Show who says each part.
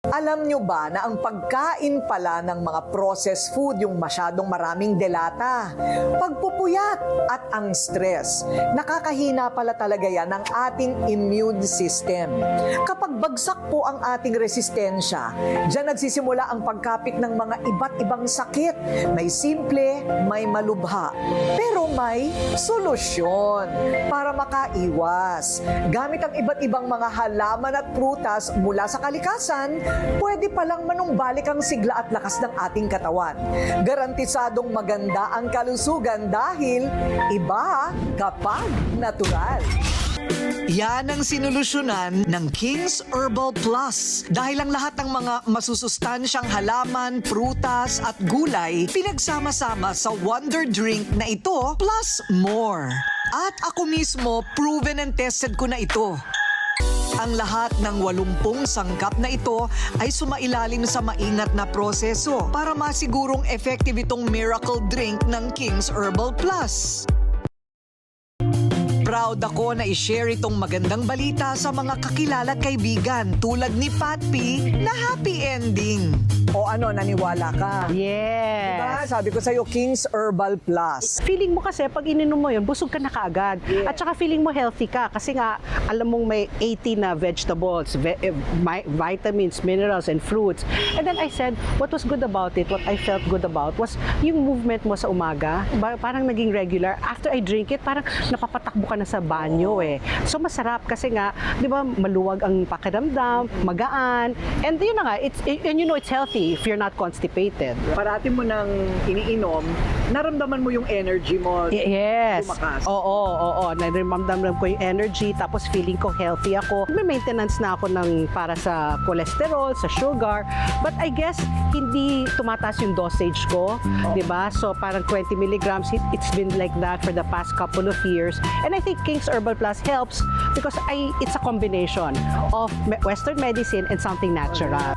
Speaker 1: Alam nyo ba na ang pagkain pala ng mga processed food, yung masyadong maraming delata, pagpupuyat at ang stress, nakakahina pala talaga yan ng ating immune system. Kapag bagsak po ang ating resistensya, dyan nagsisimula ang pagkapit ng mga iba't ibang sakit. May simple, may malubha, pero may solusyon para makaiwas. Gamit ang iba't ibang mga halaman at prutas mula sa kalikasan, pwede palang manumbalik ang sigla at lakas ng ating katawan. Garantisadong maganda ang kalusugan dahil iba kapag natural. Yan ang sinolusyonan ng King's Herbal Plus. Dahil ang lahat ng mga masusustansyang halaman, prutas at gulay pinagsama-sama sa Wonder Drink na ito plus more. At ako mismo, proven and tested ko na ito. Ang lahat ng 80 sangkap na ito ay sumailalim sa maingat na proseso para masigurong effective itong miracle drink ng King's Herbal Plus. Proud ako na i-share itong magandang balita sa mga kakilala at kaibigan tulad ni Pat P na happy ending. O ano, naniwala ka?
Speaker 2: Yes.
Speaker 1: Diba? Sabi ko sa'yo, King's Herbal Plus.
Speaker 2: Feeling mo kasi pag ininom mo yun, busog ka na kaagad.
Speaker 1: Yeah.
Speaker 2: At saka feeling mo healthy ka kasi nga alam mong may 80 na vegetables, vitamins, minerals, and fruits. And then I said, what was good about it, what I felt good about was yung movement mo sa umaga. Parang naging regular. After I drink it, parang napapatakbo ka na sa banyo eh. So masarap kasi nga, di ba, maluwag ang pakiramdam, magaan. And yun na nga, and you know it's healthy if you're not constipated.
Speaker 1: Parati mo nang iniinom, naramdaman mo yung energy mo.
Speaker 2: Yes.
Speaker 1: Tumakas.
Speaker 2: Oo. Naramdaman ko yung energy, tapos feeling ko healthy ako. May maintenance na ako para sa cholesterol, sa sugar. But I guess, hindi tumataas yung dosage ko. Diba? So parang 20 milligrams, it's been like that for the past couple of years. And I think King's Herbal Plus helps because it's a combination of Western medicine and something natural.